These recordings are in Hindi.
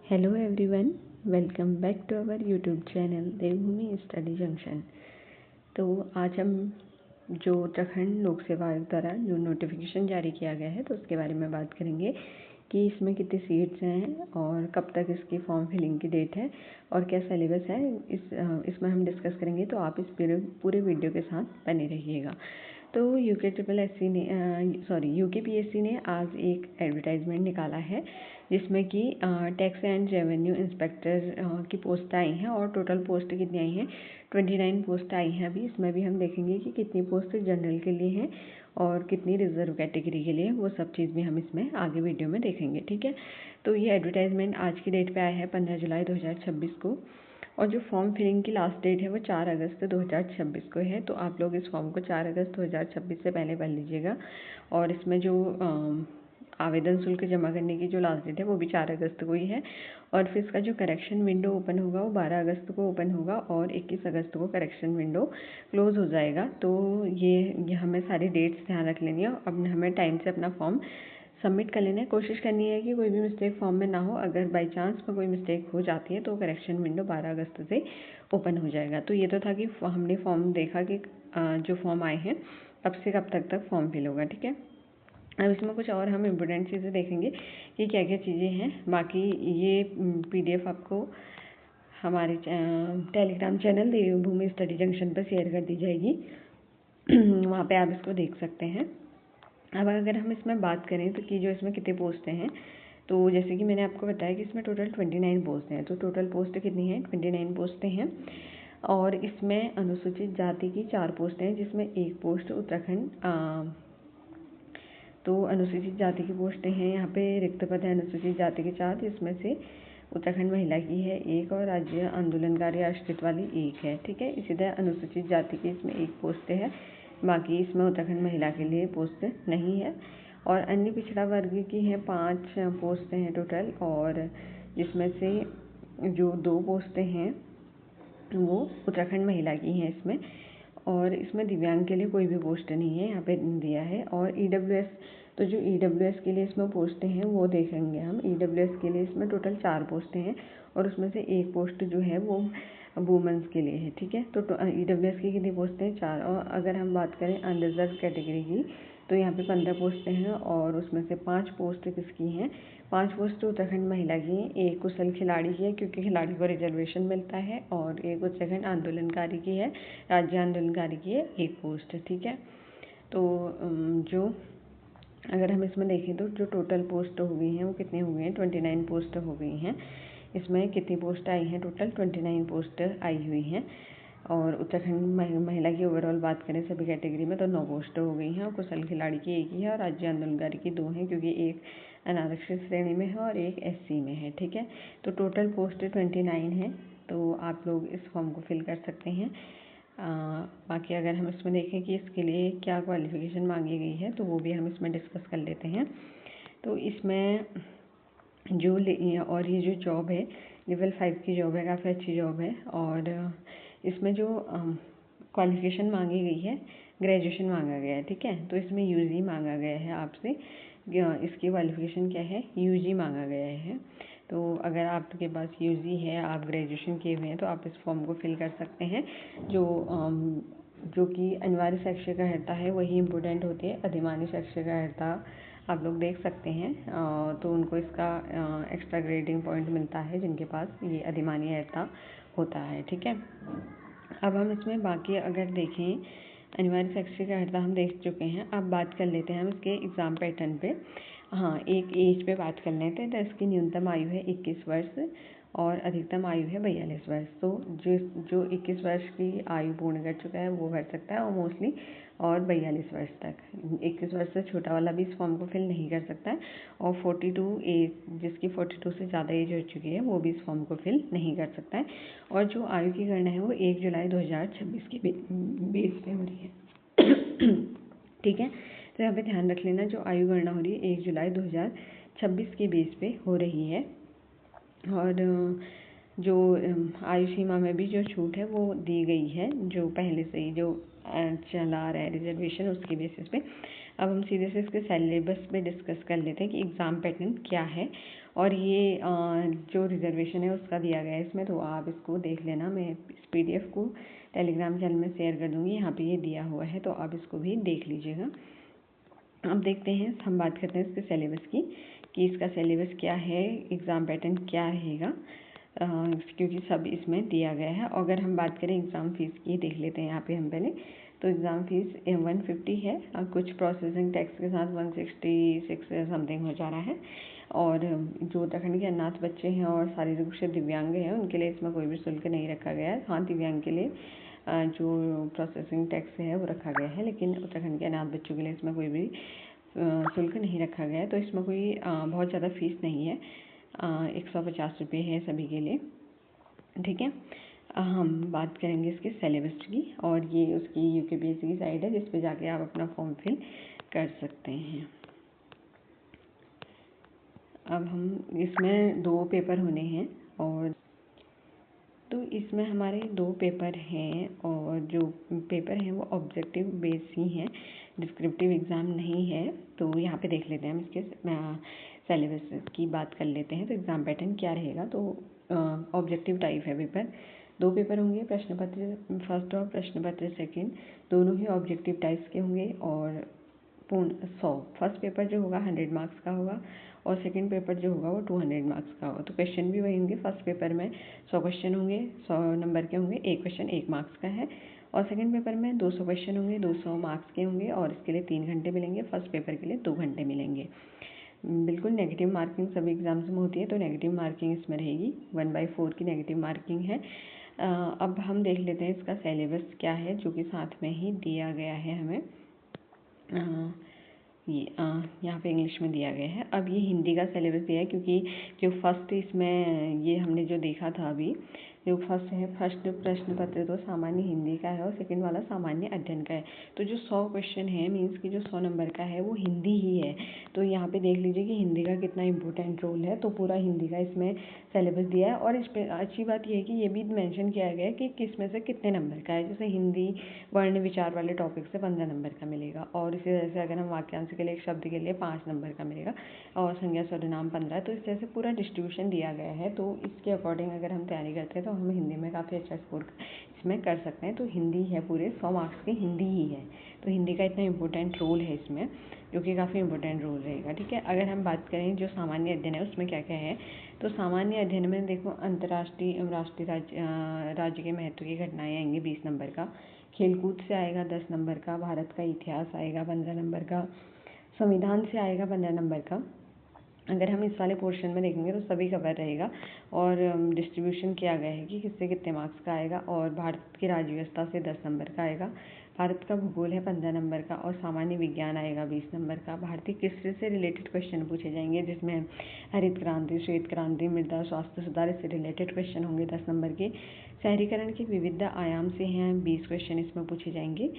Hello everyone, welcome back to our YouTube channel Devbhoomi study junction. तो आज हम जो उत्तराखंड लोक सेवा आयोग द्वारा जो नोटिफिकेशन जारी किया गया है तो उसके बारे में बात करेंगे कि इसमें कितनी सीट्स हैं और कब तक इसकी फॉर्म फिलिंग की डेट है और क्या सिलेबस है। इसमें हम डिस्कस करेंगे, तो आप इस पूरे वीडियो के साथ बने रहिएगा। तो यूकेपीएससी ने आज एक एडवर्टाइजमेंट निकाला है जिसमें कि टैक्स एंड रेवेन्यू इंस्पेक्टर की पोस्ट आई हैं और टोटल पोस्ट कितनी आई हैं, 29 पोस्ट आई हैं। अभी इसमें भी हम देखेंगे कि कितनी पोस्ट जनरल के लिए हैं और कितनी रिजर्व कैटेगरी के लिए, वो सब चीज़ भी हम इसमें आगे वीडियो में देखेंगे। ठीक है, तो ये एडवर्टाइजमेंट आज की डेट पे आया है 15 जुलाई 2026 को, और जो फॉर्म फिलिंग की लास्ट डेट है वो 4 अगस्त 2026 को है। तो आप लोग इस फॉर्म को 4 अगस्त 2026 से पहले भर लीजिएगा। और इसमें जो आवेदन शुल्क जमा करने की जो लास्ट डेट है वो भी 4 अगस्त को ही है। और फिर इसका जो करेक्शन विंडो ओपन होगा वो 12 अगस्त को ओपन होगा और 21 अगस्त को करेक्शन विंडो क्लोज हो जाएगा। तो ये हमें सारी डेट्स ध्यान रख लेनी है। अब हमें टाइम से अपना फॉर्म सबमिट कर लेना है। कोशिश करनी है कि कोई भी मिस्टेक फॉर्म में ना हो। अगर बाई चांस में कोई मिस्टेक हो जाती है तो करेक्शन विंडो 12 अगस्त से ओपन हो जाएगा। तो ये तो था कि हमने फॉर्म देखा कि जो फॉर्म आए हैं कब से कब तक फॉर्म फिल होगा। ठीक है, अब इसमें कुछ और हम इम्पोर्टेंट चीज़ें देखेंगे कि क्या क्या चीज़ें हैं। बाकी ये PDF आपको हमारे Telegram channel Devbhoomi study junction पर शेयर कर दी जाएगी, वहाँ पे आप इसको देख सकते हैं। अब अगर हम इसमें बात करें तो कि जो इसमें कितने पोस्टें हैं, तो जैसे कि मैंने आपको बताया कि इसमें टोटल 29 पोस्ट हैं। तो टोटल पोस्ट कितनी है, 29 पोस्टें हैं। और इसमें अनुसूचित जाति की 4 पोस्टें हैं, जिसमें एक पोस्ट उत्तराखंड तो अनुसूचित जाति की पोस्टें हैं। यहाँ पे रिक्त पद है अनुसूचित जाति के 4, जिसमें से उत्तराखंड महिला की है 1 और राज्य आंदोलनकारी आश्रित वाली 1 है। ठीक है, इसी तरह अनुसूचित जाति की इसमें 1 पोस्ट है, बाकी इसमें उत्तराखंड महिला के लिए पोस्ट नहीं है। और अन्य पिछड़ा वर्ग की हैं 5 पोस्टें हैं टोटल, और जिसमें से जो 2 पोस्टें हैं वो उत्तराखंड महिला की हैं इसमें। और इसमें दिव्यांग के लिए कोई भी पोस्ट नहीं है, यहाँ पे दिया है। और EWS, तो जो EWS के लिए इसमें पोस्टें हैं वो देखेंगे हम। EWS के लिए इसमें टोटल 4 पोस्टें हैं और उसमें से 1 पोस्ट जो है वो वुमेंस के लिए है। ठीक है, तो EWS की कितनी पोस्टें हैं, 4। और अगर हम बात करें अनरिजर्व कैटेगरी की, तो यहाँ पे 15 पोस्टें हैं और उसमें से 5 पोस्ट किसकी हैं, 5 पोस्ट उत्तराखंड महिला की हैं, 1 कुशल खिलाड़ी की है क्योंकि खिलाड़ी को रिजर्वेशन मिलता है, और 1 उत्तराखंड आंदोलनकारी की है, राज्य आंदोलनकारी की है 1 पोस्ट। ठीक है, तो जो अगर हम इसमें देखें तो जो टोटल पोस्ट हो गई हैं वो कितनी हो गई हैं, 29 पोस्ट हो गई हैं। इसमें कितनी पोस्ट आई हैं, टोटल 29 पोस्ट आई हुई हैं। और उत्तराखंड महिला की ओवरऑल बात करें सभी कैटेगरी में तो 9 पोस्ट हो गई हैं, और कुशल खिलाड़ी की 1 ही है और राज्य आंदोलनकारी की 2 हैं, क्योंकि 1 अनारक्षित श्रेणी में है और 1 SC में है। ठीक है, तो टोटल पोस्ट 29 है। तो आप लोग इस फॉर्म को फिल कर सकते हैं। बाकी अगर हम इसमें देखें कि इसके लिए क्या क्वालिफ़िकेशन मांगी गई है तो वो भी हम इसमें डिस्कस कर लेते हैं। तो इसमें जो और ये जो जॉब है लेवल 5 की जॉब है, काफ़ी अच्छी जॉब है। और इसमें जो क्वालिफ़िकेशन मांगी गई है, ग्रेजुएशन मांगा गया है। ठीक है, तो इसमें UG मांगा गया है आपसे। इसकी क्वालिफ़िकेशन क्या है, UG मांगा गया है। तो अगर आपके पास UG है, आप ग्रेजुएशन किए हुए हैं, तो आप इस फॉर्म को फिल कर सकते हैं। जो कि अनिवार्य शैक्षिक अर्हता है वही इम्पोर्टेंट होती है। अधिमानी शैक्षिक अर्हता आप लोग देख सकते हैं, तो उनको इसका एक्स्ट्रा ग्रेडिंग पॉइंट मिलता है जिनके पास ये अधिमानी अर्हता होता है। ठीक है, अब हम इसमें बाकी अगर देखें, अनिवार्य शैक्षिक अर्हता हम देख चुके हैं। अब बात कर लेते हैं हम इसके एग्ज़ाम पैटर्न पे। हाँ, एक एज पे बात कर लेते हैं। तो इसकी न्यूनतम आयु है 21 वर्ष और अधिकतम आयु है 42 वर्ष। तो जो 21 वर्ष की आयु पूर्ण कर चुका है वो भर सकता है, और मोस्टली और 42 वर्ष तक। 21 वर्ष से छोटा वाला भी इस फॉर्म को फिल नहीं कर सकता है। और 42 एज, जिसकी 42 से ज़्यादा एज हो चुकी है, वो भी इस फॉर्म को फिल नहीं कर सकता है। और जो आयु की गणना है वो 1 जुलाई 2026 के बेस पे हो रही है। ठीक है, तो यहाँ पे ध्यान रख लेना, जो आयु गणना हो रही है 1 जुलाई 2026 के बेस पे हो रही है। और जो आयु सीमा में भी जो छूट है वो दी गई है, जो पहले से ही जो चला रहा है रिजर्वेशन, उसके बेसिस पे। अब हम सीधे से इसके सिलेबस पे डिस्कस कर लेते हैं कि एग्ज़ाम पैटर्न क्या है और ये जो रिजर्वेशन है उसका दिया गया है इसमें, तो आप इसको देख लेना। मैं इस PDF को टेलीग्राम चैनल में शेयर कर दूँगी, यहाँ पे ये दिया हुआ है, तो आप इसको भी देख लीजिएगा। अब देखते हैं, हम बात करते हैं इसके सिलेबस की कि इसका सिलेबस क्या है, एग्ज़ाम पैटर्न क्या रहेगा, क्योंकि सब इसमें दिया गया है। अगर हम बात करें एग्ज़ाम फ़ीस की, देख लेते हैं यहाँ पे हम पहले। तो एग्ज़ाम फ़ीस 150 है, कुछ प्रोसेसिंग टैक्स के साथ 166 समथिंग हो जा रहा है। और जो उत्तराखंड के अनाथ बच्चे हैं और शारीरिक रूप से दिव्यांग हैं उनके लिए इसमें कोई भी शुल्क नहीं रखा गया है। हाँ, दिव्यांग के लिए जो प्रोसेसिंग टैक्स है वो रखा गया है, लेकिन उत्तराखंड के अनाथ बच्चों के लिए इसमें कोई भी शुल्क नहीं रखा गया है। तो इसमें कोई बहुत ज़्यादा फीस नहीं है, 150 रुपये है सभी के लिए, ठीक है। हम बात करेंगे इसके सिलेबस की, और ये उसकी UKPSC की साइट है जिस पे जाके आप अपना फॉर्म फिल कर सकते हैं। अब हम इसमें 2 पेपर होने हैं, और तो इसमें हमारे 2 पेपर हैं, और जो पेपर हैं वो ऑब्जेक्टिव बेस ही हैं, डिस्क्रिप्टिव एग्ज़ाम नहीं है। तो यहाँ पे देख लेते हैं हम इसके सिलेबस की बात कर लेते हैं। तो एग्ज़ाम पैटर्न क्या रहेगा, तो ऑब्जेक्टिव टाइप है पेपर। 2 पेपर होंगे, प्रश्न पत्र फर्स्ट और प्रश्न पत्र सेकेंड, दोनों ही ऑब्जेक्टिव टाइप्स के होंगे। और पूर्ण 100 फर्स्ट पेपर जो होगा 100 मार्क्स का होगा, और सेकंड पेपर जो होगा वो 200 मार्क्स का होगा। तो क्वेश्चन भी वही होंगे, फर्स्ट पेपर में 100 क्वेश्चन होंगे, 100 नंबर के होंगे, एक क्वेश्चन 1 मार्क्स का है। और सेकंड पेपर में 200 क्वेश्चन होंगे, 200 मार्क्स के होंगे, और इसके लिए 3 घंटे मिलेंगे, फर्स्ट पेपर के लिए 2 घंटे मिलेंगे। बिल्कुल नेगेटिव मार्किंग सभी एग्जाम्स में होती है, तो नेगेटिव मार्किंग इसमें रहेगी, 1/4 की नेगेटिव मार्किंग है। अब हम देख लेते हैं इसका सिलेबस क्या है, जो कि साथ में ही दिया गया है हमें। ये यहाँ पे इंग्लिश में दिया गया है। अब ये हिंदी का सिलेबस दिया है, क्योंकि जो फर्स्ट इसमें ये हमने जो देखा था अभी, जो फर्स्ट है, फर्स्ट प्रश्न पत्र तो सामान्य हिंदी का है, और सेकंड वाला सामान्य अध्ययन का है। तो जो 100 क्वेश्चन है, मीन्स कि जो 100 नंबर का है वो हिंदी ही है। तो यहाँ पे देख लीजिए कि हिंदी का कितना इंपॉर्टेंट रोल है। तो पूरा हिंदी का इसमें सिलेबस दिया है, और इस पर अच्छी बात ये है कि ये भी मेंशन किया गया है कि किस में से कितने नंबर का है। जैसे हिंदी वर्ण विचार वाले टॉपिक से 15 नंबर का मिलेगा, और इसी तरह से अगर हम वाक्यांश के लिए एक शब्द के लिए 5 नंबर का मिलेगा, और संज्ञा सर्वनाम 15। तो इस तरह से पूरा डिस्ट्रीब्यूशन दिया गया है। तो इसके अकॉर्डिंग अगर हम तैयारी करते हैं तो हम हिंदी में काफ़ी अच्छा स्कोर इसमें कर सकते हैं। तो हिंदी है, पूरे 100 मार्क्स की हिंदी ही है। तो हिंदी का इतना इंपॉर्टेंट रोल है इसमें, जो कि काफ़ी इंपॉर्टेंट रोल रहेगा, ठीक है। अगर हम बात करें जो सामान्य अध्ययन है उसमें क्या क्या है, तो सामान्य अध्ययन में देखो, अंतर्राष्ट्रीय एवं राष्ट्रीय राज्य के महत्व की घटनाएं आएंगी 20 नंबर का, खेलकूद से आएगा 10 नंबर का, भारत का इतिहास आएगा 15 नंबर का, संविधान से आएगा 15 नंबर का। अगर हम इस वाले पोर्शन में देखेंगे तो सभी कवर रहेगा, और डिस्ट्रीब्यूशन किया गया है कि किससे कितने मार्क्स का आएगा। और भारत की राज्य व्यवस्था से 10 नंबर का आएगा, भारत का भूगोल है 15 नंबर का, और सामान्य विज्ञान आएगा 20 नंबर का। भारतीय कृषि से रिलेटेड क्वेश्चन पूछे जाएंगे, जिसमें हरित क्रांति, श्वेत क्रांति, मृदा स्वास्थ्य सुधार से रिलेटेड क्वेश्चन होंगे 10 नंबर के। शहरीकरण के विविध आयाम से हैं 20 क्वेश्चन इसमें पूछे जाएंगे।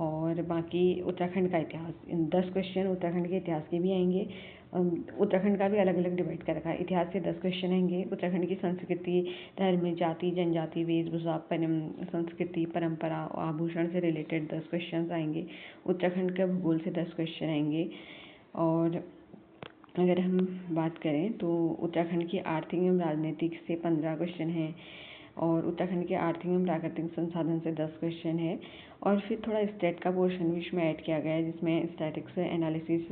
और बाकी उत्तराखंड का इतिहास, 10 क्वेश्चन उत्तराखंड के इतिहास के भी आएंगे। उत्तराखंड का भी अलग अलग डिवाइड कर रखा है, इतिहास से 10 क्वेश्चन आएंगे। उत्तराखंड की संस्कृति, धर्म, जाति, जनजाति, वेशभूषा, संस्कृति, परंपरा, आभूषण से रिलेटेड 10 क्वेश्चन आएंगे। उत्तराखंड के भूगोल से 10 क्वेश्चन आएंगे। और अगर हम बात करें तो उत्तराखंड की आर्थिक एवं राजनीतिक से 15 क्वेश्चन हैं, और उत्तराखंड के आर्थिक एवं प्राकृतिक संसाधन से 10 क्वेश्चन है। और फिर थोड़ा स्टेट का पोर्शन भी इसमें ऐड किया गया है, जिसमें स्टैटिक्स एनालिसिस,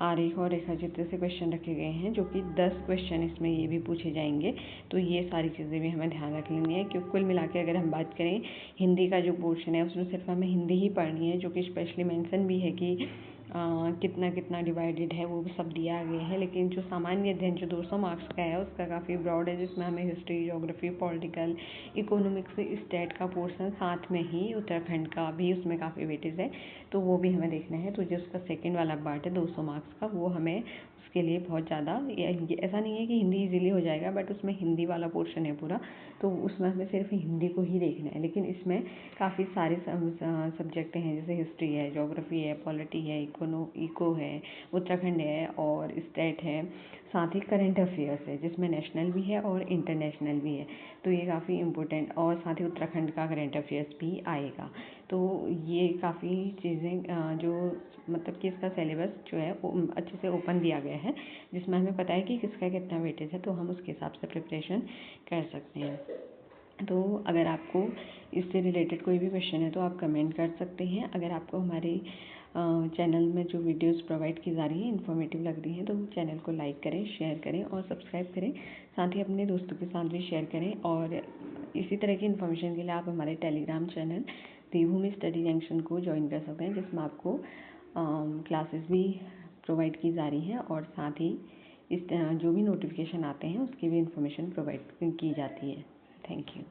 आरेख और रेखाचित्र से क्वेश्चन रखे गए हैं, जो कि 10 क्वेश्चन इसमें ये भी पूछे जाएंगे। तो ये सारी चीज़ें भी हमें ध्यान रख लेनी है, क्योंकि कुल मिला के अगर हम बात करें हिंदी का जो पोर्शन है उसमें सिर्फ हमें हिंदी ही पढ़नी है, जो कि स्पेशली मेंशन भी है कि कितना कितना डिवाइडेड है, वो भी सब दिया गया है। लेकिन जो सामान्य अध्ययन जो 200 मार्क्स का है उसका काफ़ी ब्रॉड है, जिसमें हमें history, geography, political, economics, state का पोर्शन, साथ में ही उत्तराखंड का भी उसमें काफ़ी वेटेज है, तो वो भी हमें देखना है। तो जो उसका सेकेंड वाला पार्ट है 200 मार्क्स का, वो हमें उसके लिए बहुत ज़्यादा, ऐसा नहीं है कि हिंदी इजीली हो जाएगा, बट उसमें हिंदी वाला पोर्शन है पूरा, तो उसमें हमें सिर्फ हिंदी को ही देखना है। लेकिन इसमें काफ़ी सारे सब्जेक्ट हैं, जैसे हिस्ट्री है, ज्योग्राफी है, पॉलिटी है, इको है, उत्तराखंड है, और स्टेट है, साथ ही करंट अफेयर्स है जिसमें नेशनल भी है और इंटरनेशनल भी है, तो ये काफ़ी इम्पोर्टेंट, और साथ ही उत्तराखंड का करंट अफेयर्स भी आएगा। तो ये काफ़ी चीज़ें जो मतलब कि इसका सिलेबस जो है वो अच्छे से ओपन दिया गया है, जिसमें हमें पता है कि किसका कितना वेटेज है, तो हम उसके हिसाब से प्रिपरेशन कर सकते हैं। तो अगर आपको इससे रिलेटेड कोई भी क्वेश्चन है तो आप कमेंट कर सकते हैं। अगर आपको हमारे चैनल में जो वीडियोस प्रोवाइड की जा रही है इन्फॉर्मेटिव लग रही हैं तो चैनल को लाइक करें, शेयर करें और सब्सक्राइब करें। साथ ही अपने दोस्तों के साथ भी शेयर करें, और इसी तरह की इन्फॉर्मेशन के लिए आप हमारे Telegram channel Devbhoomi study junction को ज्वाइन कर सकते हैं, जिसमें आपको क्लासेस भी प्रोवाइड की जा रही हैं और साथ ही इस जो भी नोटिफिकेशन आते हैं उसकी भी इन्फॉर्मेशन प्रोवाइड की जाती है। Thank you.